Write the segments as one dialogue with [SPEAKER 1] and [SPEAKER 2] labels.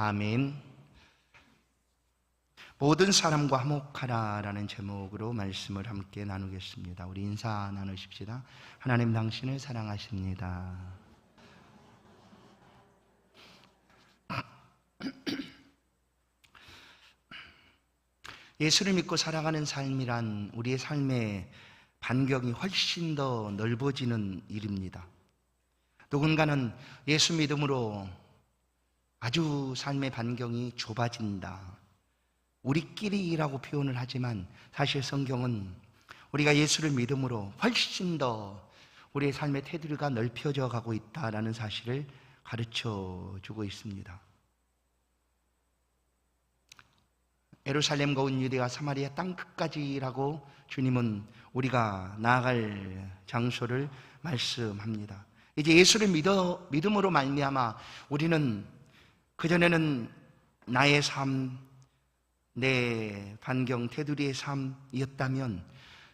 [SPEAKER 1] 아멘. 모든 사람과 화목하라라는 제목으로 말씀을 함께 나누겠습니다. 우리 인사 나누십시다. 하나님 당신을 사랑하십니다. 예수를 믿고 살아가는 삶이란 우리의 삶의 반경이 훨씬 더 넓어지는 일입니다. 누군가는 예수 믿음으로 아주 삶의 반경이 좁아진다, 우리끼리라고 표현을 하지만 사실 성경은 우리가 예수를 믿음으로 훨씬 더 우리의 삶의 테두리가 넓혀져 가고 있다는 사실을 가르쳐 주고 있습니다. 예루살렘과 온 유대와 사마리아 땅끝까지라고 주님은 우리가 나아갈 장소를 말씀합니다. 이제 예수를 믿음으로 말미암아 우리는 그전에는 나의 삶, 내 반경 테두리의 삶이었다면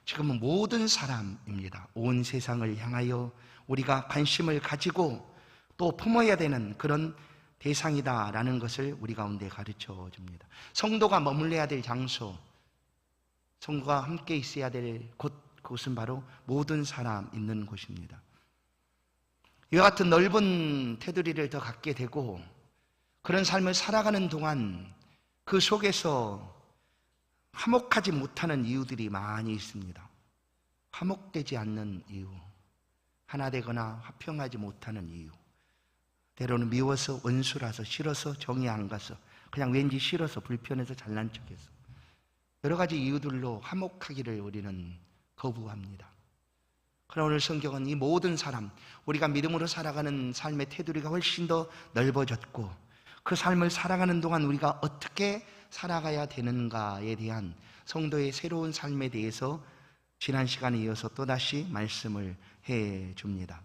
[SPEAKER 1] 지금은 모든 사람입니다. 온 세상을 향하여 우리가 관심을 가지고 또 품어야 되는 그런 대상이다라는 것을 우리 가운데 가르쳐 줍니다. 성도가 머물러야 될 장소, 성도가 함께 있어야 될 그곳은 바로 모든 사람 있는 곳입니다. 이와 같은 넓은 테두리를 더 갖게 되고 그런 삶을 살아가는 동안 그 속에서 화목하지 못하는 이유들이 많이 있습니다. 화목되지 않는 이유, 하나 되거나 화평하지 못하는 이유, 때로는 미워서, 원수라서, 싫어서, 정이 안 가서, 그냥 왠지 싫어서, 불편해서, 잘난 척해서 여러 가지 이유들로 화목하기를 우리는 거부합니다. 그러나 오늘 성경은 이 모든 사람, 우리가 믿음으로 살아가는 삶의 테두리가 훨씬 더 넓어졌고 그 삶을 살아가는 동안 우리가 어떻게 살아가야 되는가에 대한 성도의 새로운 삶에 대해서 지난 시간에 이어서 또다시 말씀을 해 줍니다.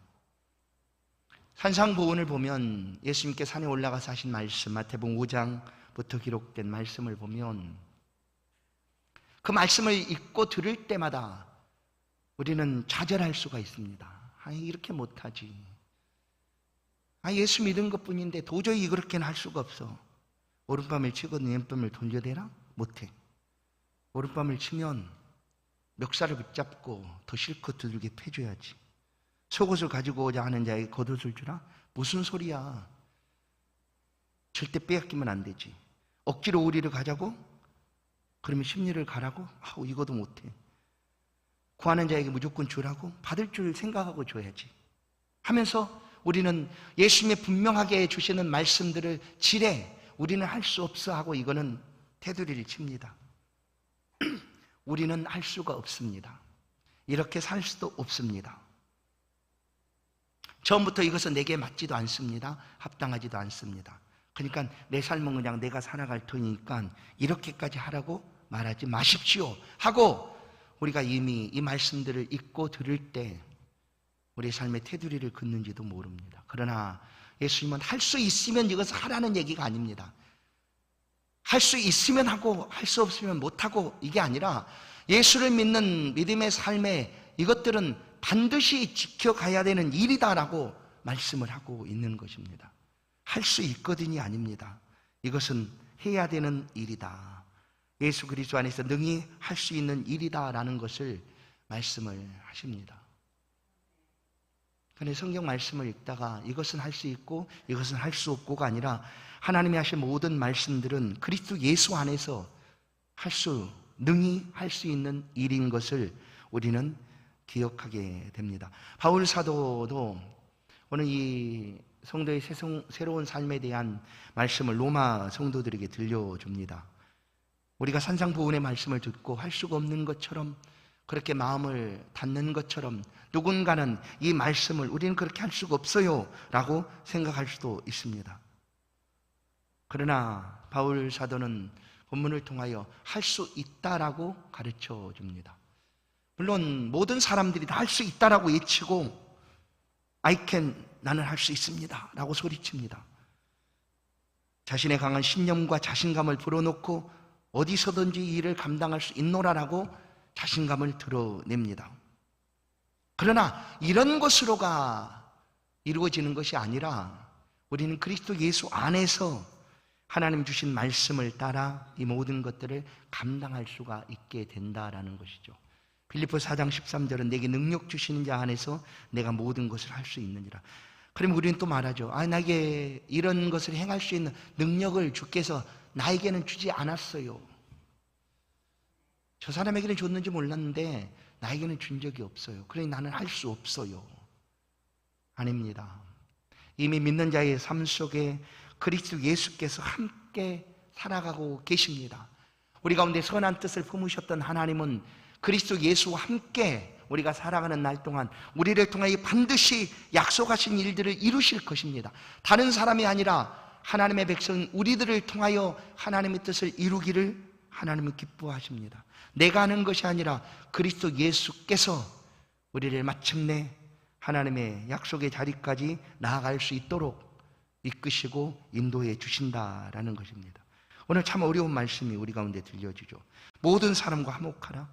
[SPEAKER 1] 산상보훈을 보면 예수님께 산에 올라가서 하신 말씀, 마태복음 5장부터 기록된 말씀을 보면 그 말씀을 읽고 들을 때마다 우리는 좌절할 수가 있습니다. 이렇게 못하지. 예수 믿은 것뿐인데 도저히 그렇게는 할 수가 없어. 오른밤을 치고 왼밤을 돌려대라? 못해. 오른밤을 치면 멱살을 붙잡고 더 실컷 두들겨 패줘야지. 속옷을 가지고 오자 하는 자에게 겉옷을 주라? 무슨 소리야. 절대 빼앗기면 안 되지. 억지로 우리를 가자고? 그러면 심리를 가라고? 이거도 못해. 구하는 자에게 무조건 주라고? 받을 줄 생각하고 줘야지 하면서 우리는 예수님의 분명하게 주시는 말씀들을 지레 우리는 할 수 없어 하고 이거는 테두리를 칩니다. 우리는 할 수가 없습니다. 이렇게 살 수도 없습니다. 처음부터 이것은 내게 맞지도 않습니다. 합당하지도 않습니다. 그러니까 내 삶은 그냥 내가 살아갈 터이니까 이렇게까지 하라고 말하지 마십시오 하고 우리가 이미 이 말씀들을 읽고 들을 때 우리의 삶의 테두리를 긋는지도 모릅니다. 그러나 예수님은 할 수 있으면 이것을 하라는 얘기가 아닙니다. 할 수 있으면 하고 할 수 없으면 못하고 이게 아니라 예수를 믿는 믿음의 삶에 이것들은 반드시 지켜가야 되는 일이다라고 말씀을 하고 있는 것입니다. 할 수 있거든이 아닙니다. 이것은 해야 되는 일이다. 예수 그리스도 안에서 능히 할 수 있는 일이다라는 것을 말씀을 하십니다. 그런데 성경 말씀을 읽다가 이것은 할 수 있고 이것은 할 수 없고가 아니라 하나님이 하신 모든 말씀들은 그리스도 예수 안에서 능히 할 수 있는 일인 것을 우리는 기억하게 됩니다. 바울 사도도 오늘 이 성도의 새로운 삶에 대한 말씀을 로마 성도들에게 들려줍니다. 우리가 산상보훈의 말씀을 듣고 할 수가 없는 것처럼 그렇게 마음을 닫는 것처럼 누군가는 이 말씀을 우리는 그렇게 할 수가 없어요 라고 생각할 수도 있습니다. 그러나 바울 사도는 본문을 통하여 할 수 있다라고 가르쳐 줍니다. 물론 모든 사람들이 다 할 수 있다라고 외치고 나는 할 수 있습니다 라고 소리칩니다. 자신의 강한 신념과 자신감을 불어넣고 어디서든지 이 일을 감당할 수 있노라라고 자신감을 드러냅니다. 그러나 이런 것으로가 이루어지는 것이 아니라 우리는 그리스도 예수 안에서 하나님 주신 말씀을 따라 이 모든 것들을 감당할 수가 있게 된다라는 것이죠. 빌립보 4장 13절은 내게 능력 주시는 자 안에서 내가 모든 것을 할 수 있느니라. 그럼 우리는 또 말하죠. 나에게 이런 것을 행할 수 있는 능력을 주께서 나에게는 주지 않았어요. 저 사람에게는 줬는지 몰랐는데 나에게는 준 적이 없어요. 그러니 나는 할 수 없어요. 아닙니다. 이미 믿는 자의 삶 속에 그리스도 예수께서 함께 살아가고 계십니다. 우리 가운데 선한 뜻을 품으셨던 하나님은 그리스도 예수와 함께 우리가 살아가는 날 동안 우리를 통하여 반드시 약속하신 일들을 이루실 것입니다. 다른 사람이 아니라 하나님의 백성 우리들을 통하여 하나님의 뜻을 이루기를 하나님은 기뻐하십니다. 내가 하는 것이 아니라 그리스도 예수께서 우리를 마침내 하나님의 약속의 자리까지 나아갈 수 있도록 이끄시고 인도해 주신다라는 것입니다. 오늘 참 어려운 말씀이 우리 가운데 들려지죠. 모든 사람과 화목하라.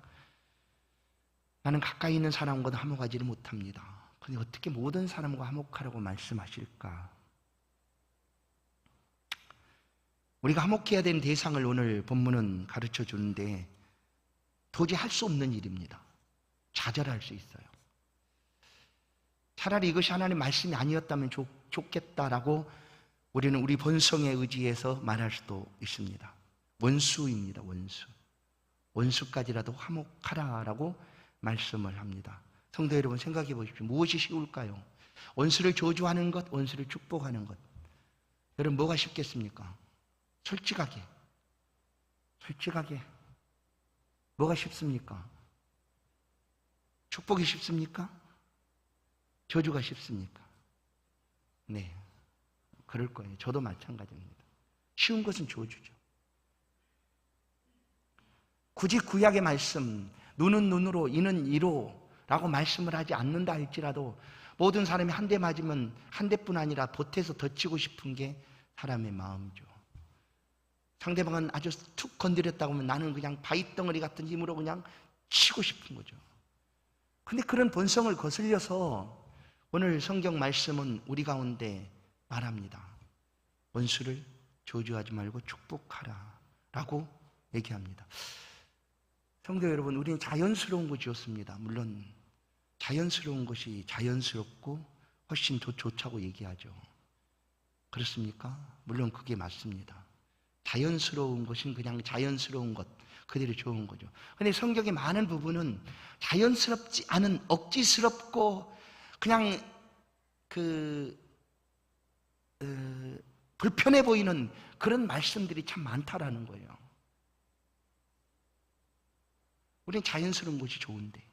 [SPEAKER 1] 나는 가까이 있는 사람과도 화목하지를 못합니다. 그런데 어떻게 모든 사람과 화목하라고 말씀하실까? 우리가 화목해야 되는 대상을 오늘 본문은 가르쳐 주는데 도저히 할 수 없는 일입니다. 좌절할 수 있어요. 차라리 이것이 하나님 말씀이 아니었다면 좋겠다라고 우리는 우리 본성에 의지해서 말할 수도 있습니다. 원수입니다. 원수까지라도 화목하라라고 말씀을 합니다. 성도 여러분 생각해 보십시오. 무엇이 쉬울까요? 원수를 저주하는 것, 원수를 축복하는 것. 여러분 뭐가 쉽겠습니까? 솔직하게 뭐가 쉽습니까? 축복이 쉽습니까? 저주가 쉽습니까? 네, 그럴 거예요. 저도 마찬가지입니다. 쉬운 것은 저주죠. 굳이 구약의 말씀, 눈은 눈으로, 이는 이로 라고 말씀을 하지 않는다 할지라도 모든 사람이 한 대 맞으면 한 대뿐 아니라 보태서 덧치고 싶은 게 사람의 마음이죠. 상대방은 아주 툭 건드렸다고 하면 나는 그냥 바위덩어리 같은 힘으로 그냥 치고 싶은 거죠. 근데 그런 본성을 거슬려서 오늘 성경 말씀은 우리 가운데 말합니다. 원수를 저주하지 말고 축복하라 라고 얘기합니다. 성도 여러분, 우리는 자연스러운 것이었습니다. 물론 자연스러운 것이 자연스럽고 훨씬 더 좋다고 얘기하죠. 그렇습니까? 물론 그게 맞습니다. 자연스러운 것은 그냥 자연스러운 것 그대로 좋은 거죠. 그런데 성경의 많은 부분은 자연스럽지 않은 억지스럽고 그냥 불편해 보이는 그런 말씀들이 참 많다라는 거예요. 우리는 자연스러운 것이 좋은데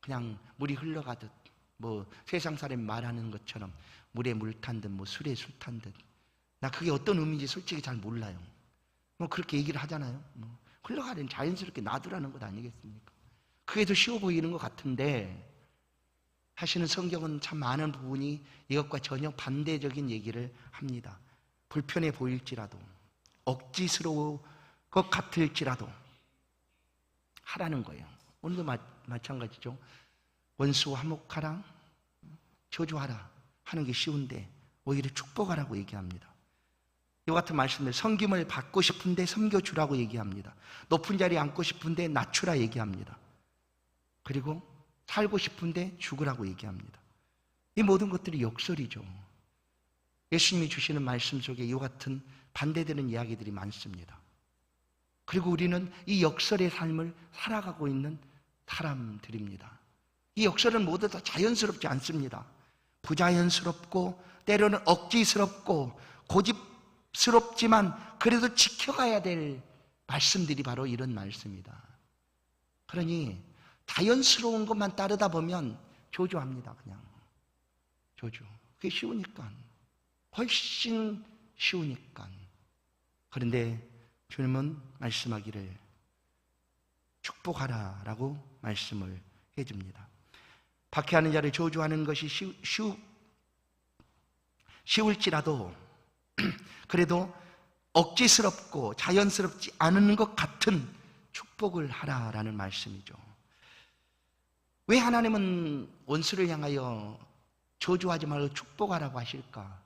[SPEAKER 1] 그냥 물이 흘러가듯 뭐 세상 사람이 말하는 것처럼 물에 물 탄 듯 뭐 술에 술 탄 듯 나 그게 어떤 의미인지 솔직히 잘 몰라요. 뭐 그렇게 얘기를 하잖아요. 뭐 흘러가는 자연스럽게 놔두라는 것 아니겠습니까? 그게 더 쉬워 보이는 것 같은데 사실은 성경은 참 많은 부분이 이것과 전혀 반대적인 얘기를 합니다. 불편해 보일지라도 억지스러울 것 같을지라도 하라는 거예요. 오늘도 마찬가지죠. 원수와 화목하라, 저주하라 하는 게 쉬운데 오히려 축복하라고 얘기합니다. 이와 같은 말씀들, 섬김을 받고 싶은데 섬겨주라고 얘기합니다. 높은 자리에 앉고 싶은데 낮추라 얘기합니다. 그리고 살고 싶은데 죽으라고 얘기합니다. 이 모든 것들이 역설이죠. 예수님이 주시는 말씀 속에 이와 같은 반대되는 이야기들이 많습니다. 그리고 우리는 이 역설의 삶을 살아가고 있는 사람들입니다. 이 역설은 모두 다 자연스럽지 않습니다. 부자연스럽고 때로는 억지스럽고 고집스럽지만 그래도 지켜가야 될 말씀들이 바로 이런 말씀이다. 그러니 자연스러운 것만 따르다 보면 저주합니다. 그냥 저주. 그게 쉬우니까, 훨씬 쉬우니까. 그런데 주님은 말씀하기를 축복하라라고 말씀을 해줍니다. 박해하는 자를 저주하는 것이 쉬울지라도 그래도 억지스럽고 자연스럽지 않은 것 같은 축복을 하라라는 말씀이죠. 왜 하나님은 원수를 향하여 저주하지 말고 축복하라고 하실까?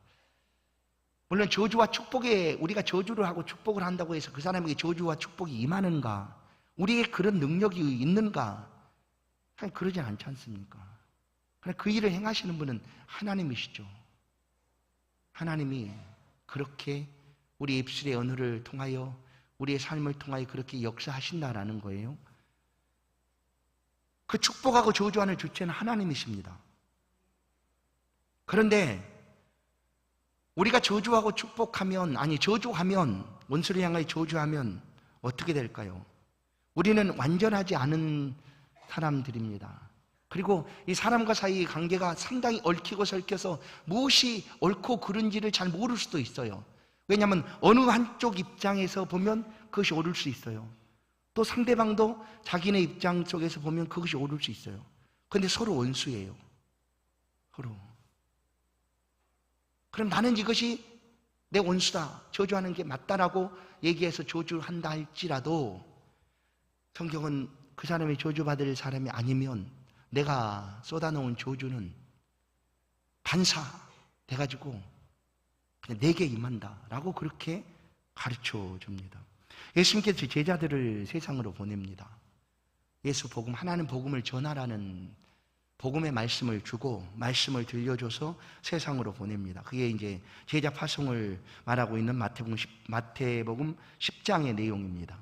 [SPEAKER 1] 물론 저주와 축복에 우리가 저주를 하고 축복을 한다고 해서 그 사람에게 저주와 축복이 임하는가? 우리에게 그런 능력이 있는가? 그러지 않지 않습니까? 그러나 그 일을 행하시는 분은 하나님이시죠. 하나님이 그렇게 우리 입술의 언어를 통하여 우리의 삶을 통하여 그렇게 역사하신다라는 거예요. 그 축복하고 저주하는 주체는 하나님이십니다. 그런데 우리가 저주하고 축복하면, 저주하면, 원수를 향하여 저주하면 어떻게 될까요? 우리는 완전하지 않은 사람들입니다. 그리고 이 사람과 사이의 관계가 상당히 얽히고 설켜서 무엇이 옳고 그른지를 잘 모를 수도 있어요. 왜냐하면 어느 한쪽 입장에서 보면 그것이 옳을 수 있어요. 또 상대방도 자기네 입장 속에서 보면 그것이 옳을 수 있어요. 그런데 서로 원수예요. 서로. 그럼 나는 이것이 내 원수다, 저주하는 게 맞다라고 얘기해서 저주한다 할지라도 성경은 그 사람이 저주받을 사람이 아니면 내가 쏟아놓은 저주는 반사 돼가지고 그냥 내게 임한다라고 그렇게 가르쳐 줍니다. 예수님께서 제자들을 세상으로 보냅니다. 예수 복음, 하나님 복음을 전하라는 복음의 말씀을 주고 말씀을 들려줘서 세상으로 보냅니다. 그게 이제 제자 파송을 말하고 있는 마태복음 10장의 내용입니다.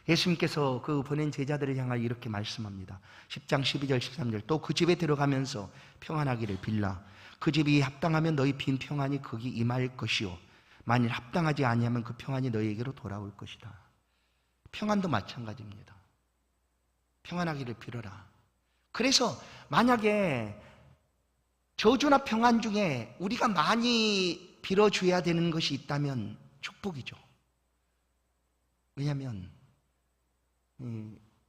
[SPEAKER 1] 예수님께서 그 보낸 제자들을 향하여 이렇게 말씀합니다. 10장 12절 13절 또 그 집에 들어가면서 평안하기를 빌라. 그 집이 합당하면 너희 빈 평안이 거기 임할 것이요 만일 합당하지 아니하면 그 평안이 너희에게로 돌아올 것이다. 평안도 마찬가지입니다. 평안하기를 빌어라. 그래서 만약에 저주나 평안 중에 우리가 많이 빌어줘야 되는 것이 있다면 축복이죠. 왜냐하면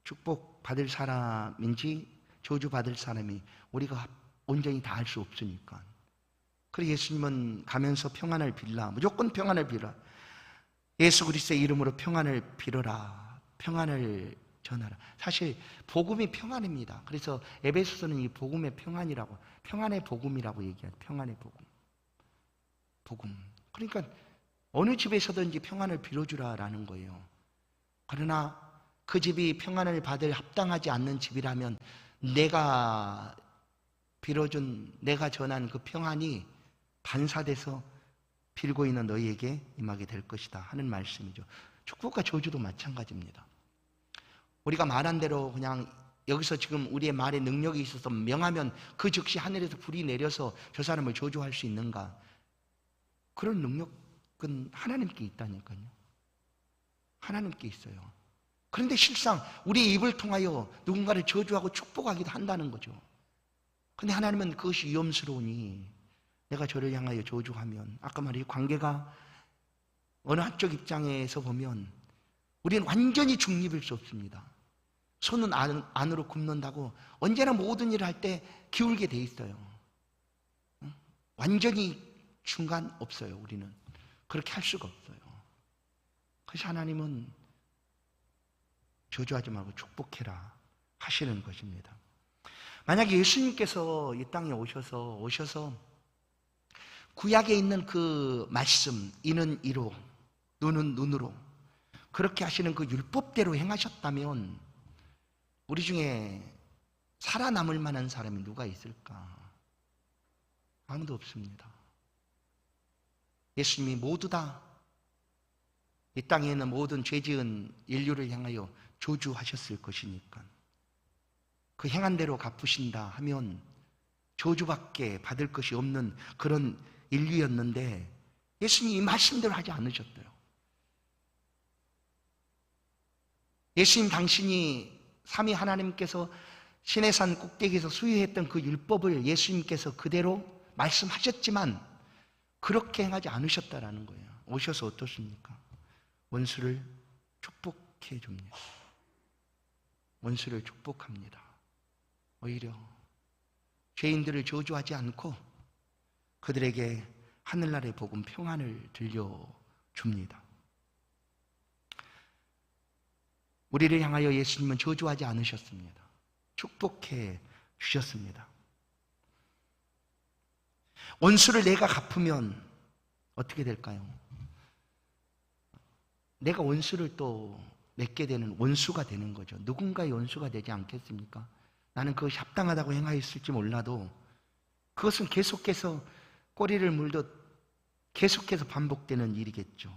[SPEAKER 1] 축복 받을 사람인지 저주 받을 사람이 우리가 온전히 다 알 수 없으니까. 그래서 예수님은 가면서 평안을 빌라, 무조건 평안을 빌어라. 예수 그리스도의 이름으로 평안을 빌어라, 평안을 전하라. 사실 복음이 평안입니다. 그래서 에베소서는 이 복음의 평안이라고, 평안의 복음이라고 얘기해요. 평안의 복음. 그러니까 어느 집에서든지 평안을 빌어주라라는 거예요. 그러나 그 집이 평안을 받을 합당하지 않는 집이라면 내가 빌어준, 내가 전한 그 평안이 반사돼서 빌고 있는 너희에게 임하게 될 것이다 하는 말씀이죠. 축복과 저주도 마찬가지입니다. 우리가 말한 대로 그냥 여기서 지금 우리의 말에 능력이 있어서 명하면 그 즉시 하늘에서 불이 내려서 저 사람을 저주할 수 있는가? 그런 능력은 하나님께 있다니까요. 하나님께 있어요. 그런데 실상 우리의 입을 통하여 누군가를 저주하고 축복하기도 한다는 거죠. 그런데 하나님은 그것이 위험스러우니 내가 저를 향하여 저주하면, 아까 말했죠, 관계가 어느 한쪽 입장에서 보면 우리는 완전히 중립일 수 없습니다. 손은 안으로 굽는다고 언제나 모든 일을 할 때 기울게 돼 있어요. 완전히 중간 없어요. 우리는 그렇게 할 수가 없어요. 그래서 하나님은 저주하지 말고 축복해라 하시는 것입니다. 만약에 예수님께서 이 땅에 오셔서 구약에 있는 그 말씀, 이는 이로, 눈은 눈으로 그렇게 하시는 그 율법대로 행하셨다면 우리 중에 살아남을 만한 사람이 누가 있을까? 아무도 없습니다. 예수님이 모두 다 이 땅에 있는 모든 죄 지은 인류를 향하여 저주하셨을 것이니까 그 행한 대로 갚으신다 하면 저주밖에 받을 것이 없는 그런 인류였는데 예수님이 이 말씀대로 하지 않으셨대요. 예수님 당신이 삼위 하나님께서 시내산 꼭대기에서 수유했던 그 율법을 예수님께서 그대로 말씀하셨지만 그렇게 행하지 않으셨다라는 거예요. 오셔서 어떻습니까? 원수를 축복해 줍니다. 원수를 축복합니다. 오히려 죄인들을 저주하지 않고 그들에게 하늘나라의 복음 평안을 들려줍니다. 우리를 향하여 예수님은 저주하지 않으셨습니다. 축복해 주셨습니다. 원수를 내가 갚으면 어떻게 될까요? 내가 원수를 또 맺게 되는 원수가 되는 거죠. 누군가의 원수가 되지 않겠습니까? 나는 그것이 합당하다고 행하였을지 몰라도 그것은 계속해서 꼬리를 물듯 계속해서 반복되는 일이겠죠.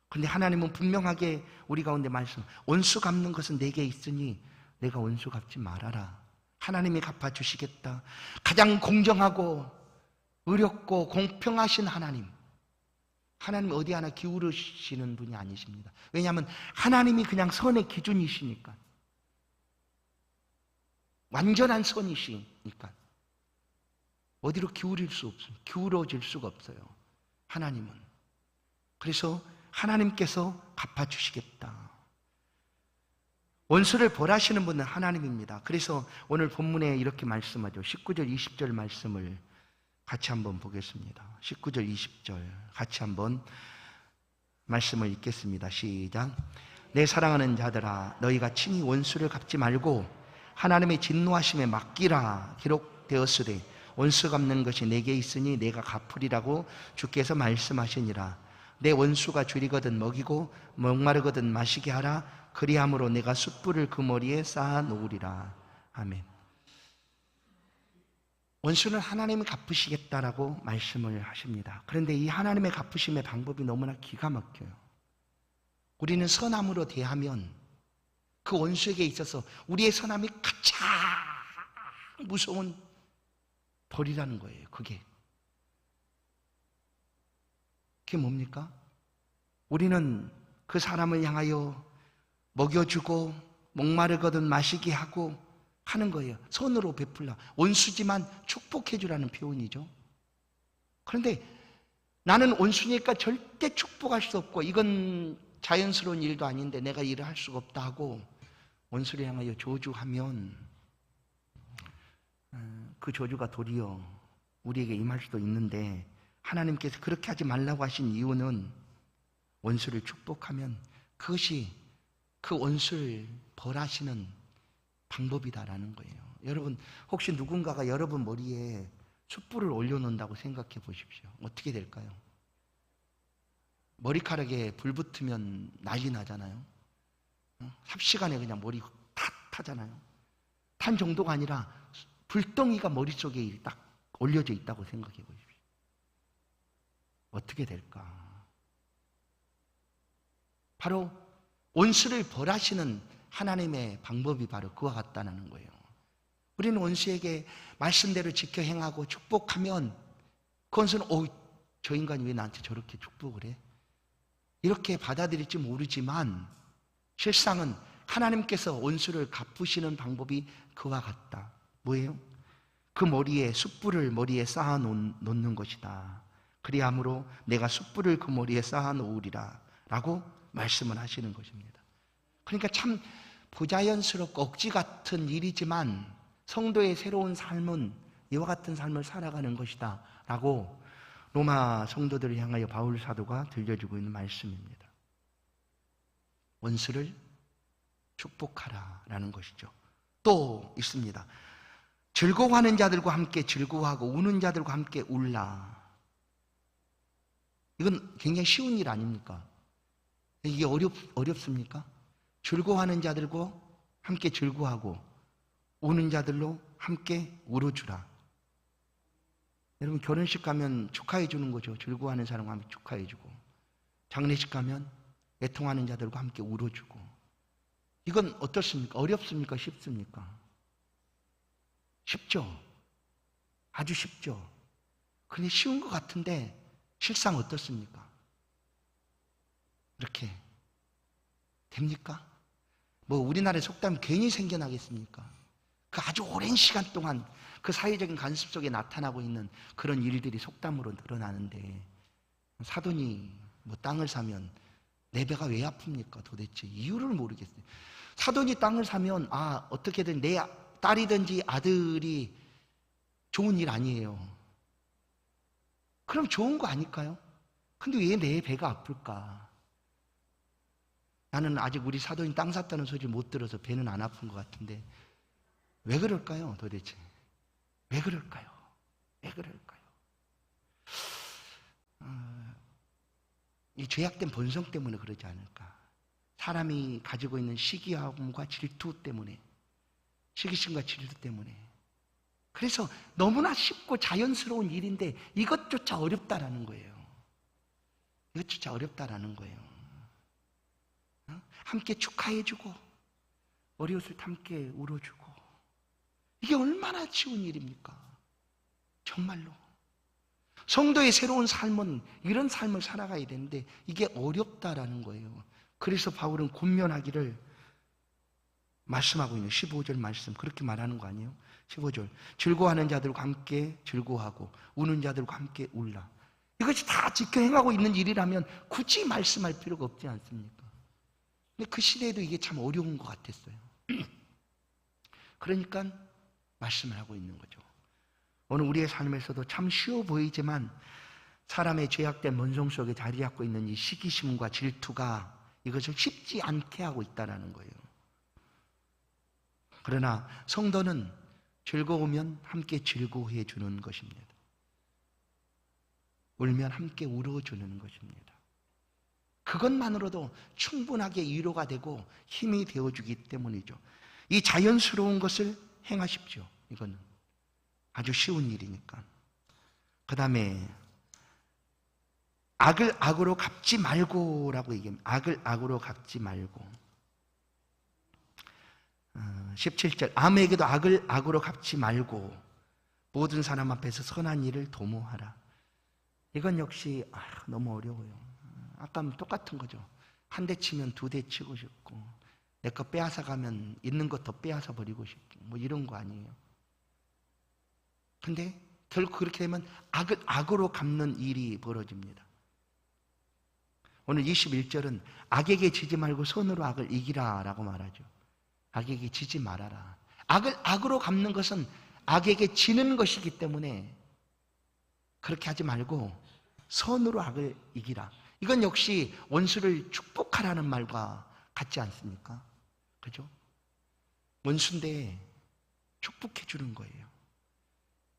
[SPEAKER 1] 그런데 하나님은 분명하게 우리 가운데 말씀, 원수 갚는 것은 내게 있으니 내가 원수 갚지 말아라. 하나님이 갚아주시겠다. 가장 공정하고 의롭고 공평하신 하나님. 하나님 어디 하나 기울으시는 분이 아니십니다. 왜냐하면 하나님이 그냥 선의 기준이시니까. 완전한 선이시니까. 어디로 기울일 수 없어요. 기울어질 수가 없어요. 하나님은. 그래서 하나님께서 갚아주시겠다. 원수를 벌하시는 분은 하나님입니다. 그래서 오늘 본문에 이렇게 말씀하죠. 19절, 20절 말씀을 같이 한번 보겠습니다. 19절, 20절 같이 한번 말씀을 읽겠습니다. 시작. 내 사랑하는 자들아, 너희가 친히 원수를 갚지 말고 하나님의 진노하심에 맡기라. 기록되었으되 원수 갚는 것이 내게 있으니 내가 갚으리라고 주께서 말씀하시니라. 내 원수가 줄이거든 먹이고 목마르거든 마시게 하라. 그리함으로 내가 숯불을 그 머리에 쌓아 놓으리라. 아멘. 원수는 하나님이 갚으시겠다라고 말씀을 하십니다. 그런데 이 하나님의 갚으심의 방법이 너무나 기가 막혀요. 우리는 선함으로 대하면 그 원수에게 있어서 우리의 선함이 가장 무서운 벌이라는 거예요. 그게 뭡니까? 우리는 그 사람을 향하여 먹여주고 목마르거든 마시게 하고 하는 거예요. 선으로 베풀라. 원수지만 축복해주라는 표현이죠. 그런데 나는 원수니까 절대 축복할 수 없고 이건 자연스러운 일도 아닌데 내가 일을 할 수가 없다 하고 원수를 향하여 저주하면 그 저주가 도리어 우리에게 임할 수도 있는데 하나님께서 그렇게 하지 말라고 하신 이유는 원수를 축복하면 그것이 그 원수를 벌하시는 방법이다라는 거예요. 여러분, 혹시 누군가가 여러분 머리에 숯불을 올려놓는다고 생각해 보십시오. 어떻게 될까요? 머리카락에 불 붙으면 난리 나잖아요. 삽시간에 그냥 머리 탁 타잖아요. 탄 정도가 아니라 불덩이가 머릿속에 딱 올려져 있다고 생각해 보십시오. 어떻게 될까? 바로 원수를 벌하시는 하나님의 방법이 바로 그와 같다는 거예요. 우리는 원수에게 말씀대로 지켜 행하고 축복하면 그 원수는 저 인간이 왜 나한테 저렇게 축복을 해? 이렇게 받아들일지 모르지만 실상은 하나님께서 원수를 갚으시는 방법이 그와 같다. 뭐예요? 그 머리에 숯불을 머리에 쌓아 놓는 것이다. 그리함으로 내가 숯불을 그 머리에 쌓아 놓으리라 라고 말씀을 하시는 것입니다. 그러니까 참 부자연스럽고 억지 같은 일이지만 성도의 새로운 삶은 이와 같은 삶을 살아가는 것이다 라고 로마 성도들을 향하여 바울 사도가 들려주고 있는 말씀입니다. 원수를 축복하라 라는 것이죠. 또 있습니다. 즐거워하는 자들과 함께 즐거워하고 우는 자들과 함께 울라. 이건 굉장히 쉬운 일 아닙니까? 이게 어렵습니까? 즐거워하는 자들과 함께 즐거워하고 우는 자들로 함께 울어주라. 여러분, 결혼식 가면 축하해 주는 거죠. 즐거워하는 사람과 함께 축하해 주고, 장례식 가면 애통하는 자들과 함께 울어주고. 이건 어떻습니까? 어렵습니까? 쉽습니까? 쉽죠. 아주 쉽죠. 그런데 쉬운 것 같은데 실상 어떻습니까? 이렇게 됩니까? 뭐 우리나라의 속담 괜히 생겨나겠습니까? 그 아주 오랜 시간 동안 그 사회적인 관습 속에 나타나고 있는 그런 일들이 속담으로 늘어나는데, 사돈이 뭐 땅을 사면 내 배가 왜 아픕니까? 도대체 이유를 모르겠어요. 사돈이 땅을 사면 어떻게든 내 딸이든지 아들이 좋은 일 아니에요. 그럼 좋은 거 아닐까요? 근데 왜 내 배가 아플까? 나는 아직 우리 사돈이 땅 샀다는 소리를 못 들어서 배는 안 아픈 것 같은데 왜 그럴까요? 도대체 왜 그럴까요? 왜 그럴까요? 이 죄악된 본성 때문에 그러지 않을까. 사람이 가지고 있는 시기함과 질투 때문에, 시기심과 질투 때문에. 그래서 너무나 쉽고 자연스러운 일인데 이것조차 어렵다라는 거예요. 이것조차 어렵다라는 거예요. 함께 축하해주고 어려웠을 때 함께 울어주고, 이게 얼마나 쉬운 일입니까? 정말로. 성도의 새로운 삶은 이런 삶을 살아가야 되는데 이게 어렵다라는 거예요. 그래서 바울은 권면하기를 말씀하고 있는 15절 말씀, 그렇게 말하는 거 아니에요? 15절, 즐거워하는 자들과 함께 즐거워하고 우는 자들과 함께 울라. 이것이 다 지켜 행하고 있는 일이라면 굳이 말씀할 필요가 없지 않습니까? 근데 그 시대에도 이게 참 어려운 것 같았어요. 그러니까 말씀을 하고 있는 거죠. 오늘 우리의 삶에서도 참 쉬워 보이지만 사람의 죄악된 본성 속에 자리 잡고 있는 이 시기심과 질투가 이것을 쉽지 않게 하고 있다는 거예요. 그러나 성도는 즐거우면 함께 즐거워해 주는 것입니다. 울면 함께 울어주는 것입니다. 그것만으로도 충분하게 위로가 되고 힘이 되어주기 때문이죠. 이 자연스러운 것을 행하십시오. 이거는 아주 쉬운 일이니까. 그 다음에 악을 악으로 갚지 말고라고 얘기합니다. 악을 악으로 갚지 말고. 17절, 아무에게도 악을 악으로 갚지 말고 모든 사람 앞에서 선한 일을 도모하라. 이건 역시 너무 어려워요. 아까는 똑같은 거죠. 한 대 치면 두 대 치고 싶고, 내 거 빼앗아 가면 있는 것 더 빼앗아 버리고 싶고, 뭐 이런 거 아니에요. 근데 결국 그렇게 되면 악을 악으로 갚는 일이 벌어집니다. 오늘 21절은 악에게 지지 말고 손으로 악을 이기라 라고 말하죠. 악에게 지지 말아라. 악을 악으로 갚는 것은 악에게 지는 것이기 때문에 그렇게 하지 말고 선으로 악을 이기라. 이건 역시 원수를 축복하라는 말과 같지 않습니까? 그죠? 원수인데 축복해 주는 거예요.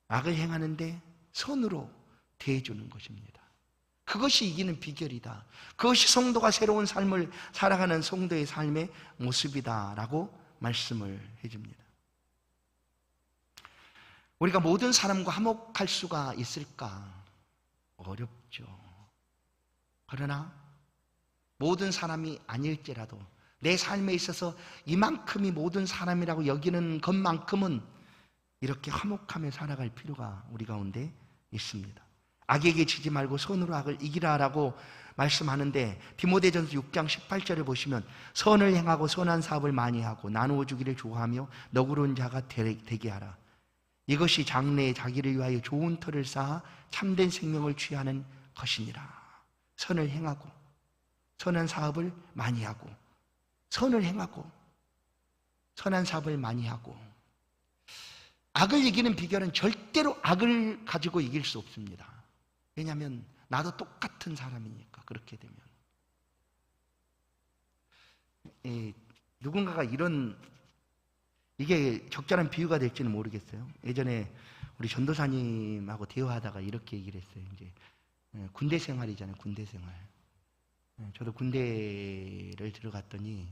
[SPEAKER 1] 악을 행하는데 선으로 대해주는 것입니다. 그것이 이기는 비결이다. 그것이 성도가 새로운 삶을 살아가는 성도의 삶의 모습이다라고 말씀을 해줍니다. 우리가 모든 사람과 화목할 수가 있을까? 어렵죠. 그러나 모든 사람이 아닐지라도 내 삶에 있어서 이만큼이 모든 사람이라고 여기는 것만큼은 이렇게 화목하며 살아갈 필요가 우리 가운데 있습니다. 악에게 지지 말고 선으로 악을 이기라라고 말씀하는데, 디모데전서 6장 18절을 보시면 선을 행하고 선한 사업을 많이 하고 나누어 주기를 좋아하며 너그러운 자가 되게 하라. 이것이 장래에 자기를 위하여 좋은 터를 쌓아 참된 생명을 취하는 것이니라. 선을 행하고 선한 사업을 많이 하고, 선을 행하고 선한 사업을 많이 하고. 악을 이기는 비결은 절대로 악을 가지고 이길 수 없습니다. 왜냐하면 나도 똑같은 사람이니까. 그렇게 되면 누군가가 이게 적절한 비유가 될지는 모르겠어요. 예전에 우리 전도사님하고 대화하다가 이렇게 얘기를 했어요. 이제 군대 생활이잖아요. 군대 생활. 저도 군대를 들어갔더니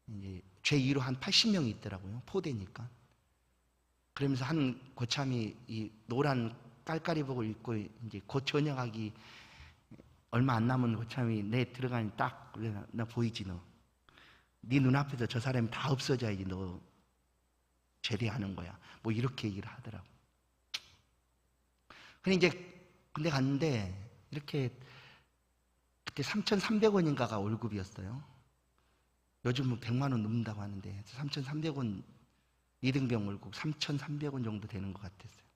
[SPEAKER 1] 이제 제2로 한 80명이 있더라고요. 포대니까. 그러면서 한 고참이 이 노란 깔깔이복을 입고 이제 곧 전역하기 얼마 안 남은 고참이 내 들어가니 딱, 나 보이지 너. 네 눈앞에서 저 사람이 다 없어져야지 너 제대하는 거야. 뭐 이렇게 얘기를 하더라고. 근데 이제 군대 갔는데 이렇게 그때 3,300원인가가 월급이었어요. 요즘은 100만 원 넘는다고 하는데 3,300원 2등병 월급 3,300원 정도 되는 것 같았어요.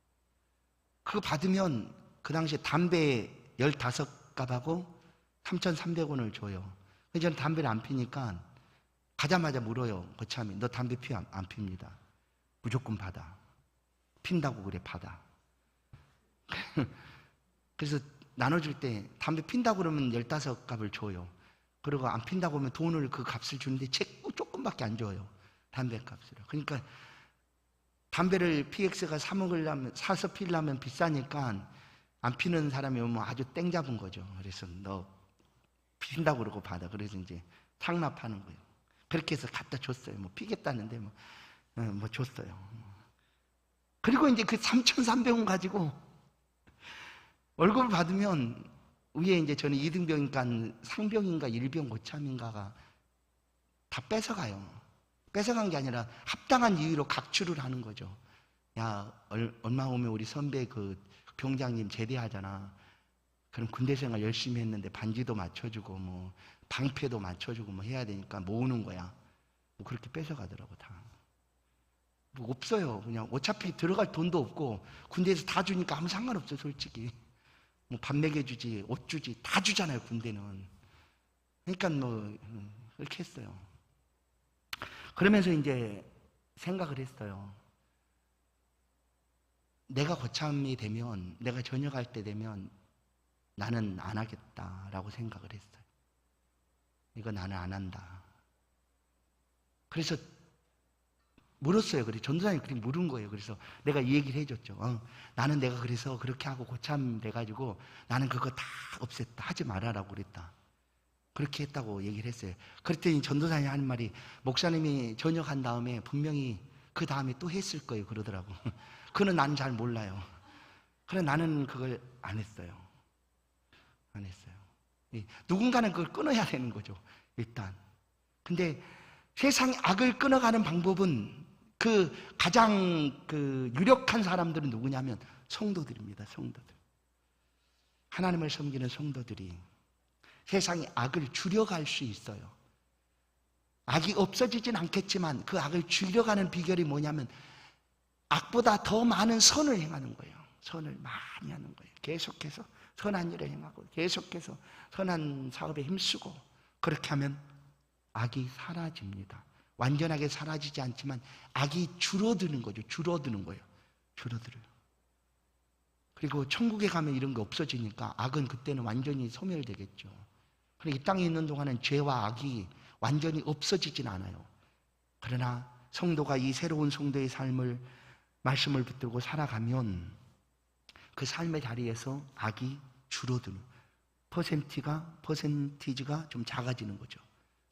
[SPEAKER 1] 그거 받으면 그 당시에 담배 15갑하고 3,300원을 줘요. 근데 저는 담배를 안 피니까 가자마자 물어요. 고참이, 너 담배 피워? 안 핍니다. 무조건 받아. 핀다고 그래, 받아. 그래서 나눠줄 때 담배 핀다고 그러면 15갑을 줘요. 그리고 안 핀다고 하면 돈을 그 값을 주는데 조금밖에 안 줘요. 담배 값을. 그러니까 담배를 PX가 사서 피려면 비싸니까 안 피는 사람이 오면 아주 땡 잡은 거죠. 그래서 너 피신다고 그러고 받아. 그래서 이제 상납하는 거예요. 그렇게 해서 갖다 줬어요. 뭐 피겠다는데 뭐 줬어요. 그리고 이제 그 3,300원 가지고 월급을 받으면 위에 이제 저는 2등병이니까 상병인가 일병 고참인가가 다 뺏어가요. 뺏어간 게 아니라 합당한 이유로 각출을 하는 거죠. 야, 얼마 오면 우리 선배 그 병장님 제대하잖아. 그럼 군대 생활 열심히 했는데 반지도 맞춰주고 뭐 방패도 맞춰주고 뭐 해야 되니까 모으는 거야. 뭐 그렇게 뺏어가더라고 다. 뭐 없어요. 그냥 어차피 들어갈 돈도 없고 군대에서 다 주니까 아무 상관없어요, 솔직히. 뭐 밥 먹여주지, 옷 주지, 다 주잖아요, 군대는. 그러니까 뭐 그렇게 했어요. 그러면서 이제 생각을 했어요. 내가 고참이 되면, 내가 전역할 때 되면 나는 안 하겠다라고 생각을 했어요. 이거 나는 안 한다. 그래서 물었어요. 그래 전도사님 그렇게 물은 거예요. 그래서 내가 이 얘기를 해줬죠. 나는 내가 그래서 그렇게 하고 고참 돼가지고 나는 그거 다 없앴다. 하지 말아라고 그랬다. 그렇게 했다고 얘기를 했어요. 그랬더니 전도사님이 하는 말이 목사님이 전역한 다음에 분명히 그 다음에 또 했을 거예요. 그러더라고. 그는 나는 잘 몰라요. 그래 나는 그걸 안 했어요. 안 했어요. 누군가는 그걸 끊어야 되는 거죠. 일단. 근데 세상의 악을 끊어가는 방법은 그 가장 그 유력한 사람들은 누구냐면 성도들입니다. 성도들. 하나님을 섬기는 성도들이 세상의 악을 줄여갈 수 있어요. 악이 없어지진 않겠지만 그 악을 줄여가는 비결이 뭐냐면 악보다 더 많은 선을 행하는 거예요. 선을 많이 하는 거예요. 계속해서 선한 일을 행하고 계속해서 선한 사업에 힘쓰고 그렇게 하면 악이 사라집니다. 완전하게 사라지지 않지만 악이 줄어드는 거죠. 줄어드는 거예요. 줄어들어요. 그리고 천국에 가면 이런 게 없어지니까 악은 그때는 완전히 소멸되겠죠. 그리고 이 땅에 있는 동안은 죄와 악이 완전히 없어지진 않아요. 그러나 성도가 이 새로운 성도의 삶을 말씀을 붙들고 살아가면 그 삶의 자리에서 악이 줄어드는 퍼센티지가 좀 작아지는 거죠.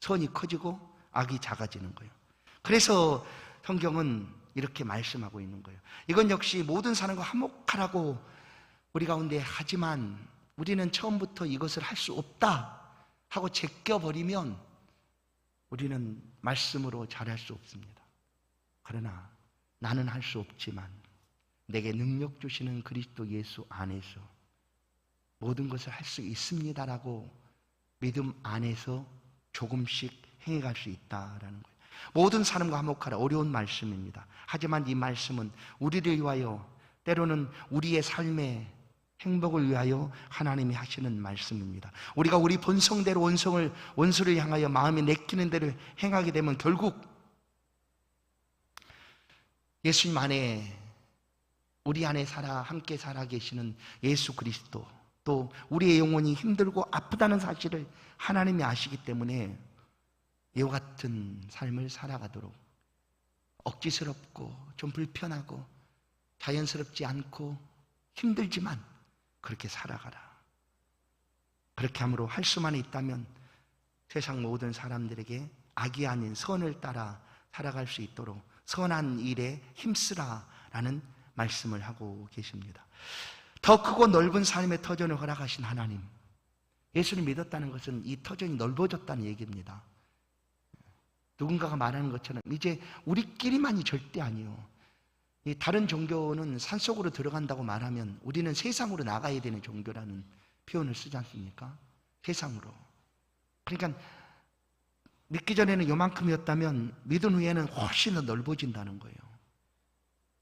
[SPEAKER 1] 선이 커지고 악이 작아지는 거예요. 그래서 성경은 이렇게 말씀하고 있는 거예요. 이건 역시 모든 사람과 화목하라고 우리 가운데 하지만 우리는 처음부터 이것을 할 수 없다 하고 제껴버리면 우리는 말씀으로 잘할 수 없습니다. 그러나 나는 할 수 없지만 내게 능력 주시는 그리스도 예수 안에서 모든 것을 할 수 있습니다라고 믿음 안에서 조금씩 행해갈 수 있다라는 거예요. 모든 사람과 화목하라. 어려운 말씀입니다. 하지만 이 말씀은 우리를 위하여 때로는 우리의 삶의 행복을 위하여 하나님이 하시는 말씀입니다. 우리가 우리 본성대로 원수를 향하여 마음이 내키는 대로 행하게 되면 결국 예수님 안에 우리 안에 함께 살아 계시는 예수 그리스도 또 우리의 영혼이 힘들고 아프다는 사실을 하나님이 아시기 때문에 이와 같은 삶을 살아가도록 억지스럽고 좀 불편하고 자연스럽지 않고 힘들지만 그렇게 살아가라. 그렇게 함으로 할 수만 있다면 세상 모든 사람들에게 악이 아닌 선을 따라 살아갈 수 있도록 선한 일에 힘쓰라라는 말씀을 하고 계십니다. 더 크고 넓은 삶의 터전을 허락하신 하나님, 예수를 믿었다는 것은 이 터전이 넓어졌다는 얘기입니다. 누군가가 말하는 것처럼 이제 우리끼리만이 절대 아니에요. 이 다른 종교는 산속으로 들어간다고 말하면 우리는 세상으로 나가야 되는 종교라는 표현을 쓰지 않습니까? 세상으로. 그러니까 믿기 전에는 요만큼이었다면 믿은 후에는 훨씬 더 넓어진다는 거예요.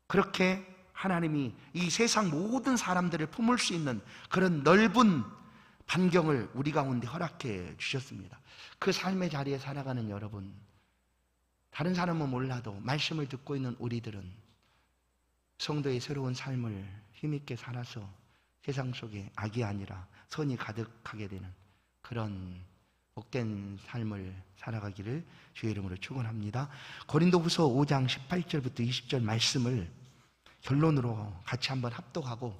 [SPEAKER 1] 그렇게 하나님이 이 세상 모든 사람들을 품을 수 있는 그런 넓은 반경을 우리 가운데 허락해 주셨습니다. 그 삶의 자리에 살아가는 여러분, 다른 사람은 몰라도 말씀을 듣고 있는 우리들은 성도의 새로운 삶을 힘있게 살아서 세상 속에 악이 아니라 선이 가득하게 되는 그런 복된 삶을 살아가기를 주의 이름으로 축원합니다. 고린도후서 5장 18절부터 20절 말씀을 결론으로 같이 한번 합독하고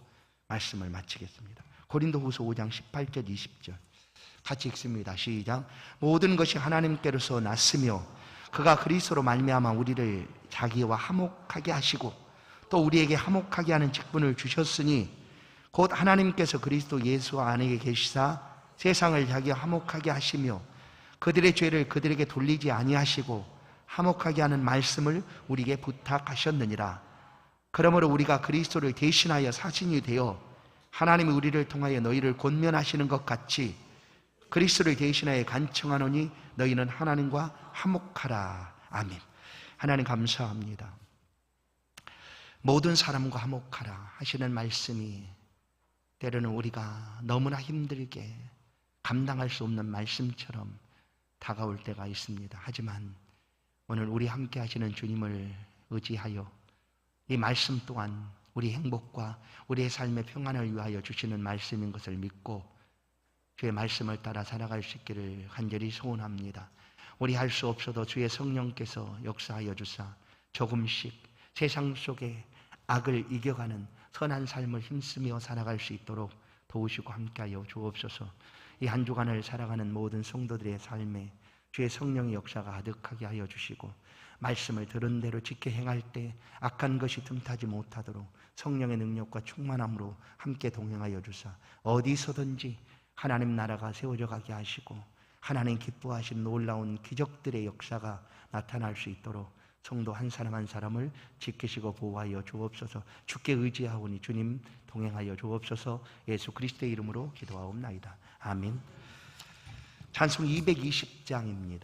[SPEAKER 1] 말씀을 마치겠습니다. 고린도후서 5장 18절 20절 같이 읽습니다. 시작. 모든 것이 하나님께로서 났으며 그가 그리스도로 말미암아 우리를 자기와 화목하게 하시고 또 우리에게 화목하게 하는 직분을 주셨으니 곧 하나님께서 그리스도 예수 안에 계시사 세상을 자기와 화목하게 하시며 그들의 죄를 그들에게 돌리지 아니하시고 화목하게 하는 말씀을 우리에게 부탁하셨느니라. 그러므로 우리가 그리스도를 대신하여 사신이 되어 하나님이 우리를 통하여 너희를 권면하시는 것 같이 그리스도를 대신하여 간청하노니 너희는 하나님과 화목하라. 아멘. 하나님 감사합니다. 모든 사람과 화목하라 하시는 말씀이 때로는 우리가 너무나 힘들게 감당할 수 없는 말씀처럼 다가올 때가 있습니다. 하지만 오늘 우리 함께 하시는 주님을 의지하여 이 말씀 또한 우리 행복과 우리의 삶의 평안을 위하여 주시는 말씀인 것을 믿고 주의 말씀을 따라 살아갈 수 있기를 간절히 소원합니다. 우리 할 수 없어도 주의 성령께서 역사하여 주사 조금씩 세상 속에 악을 이겨가는 선한 삶을 힘쓰며 살아갈 수 있도록 도우시고 함께하여 주옵소서. 이 한 주간을 살아가는 모든 성도들의 삶에 주의 성령의 역사가 가득하게 하여 주시고 말씀을 들은 대로 지켜 행할 때 악한 것이 틈타지 못하도록 성령의 능력과 충만함으로 함께 동행하여 주사 어디서든지 하나님 나라가 세워져 가게 하시고 하나님 기뻐하신 놀라운 기적들의 역사가 나타날 수 있도록 성도 한 사람 한 사람을 지키시고 보호하여 주옵소서. 주께 의지하오니 주님 동행하여 주옵소서. 예수 그리스도의 이름으로 기도하옵나이다. 아멘. 찬송 220장입니다.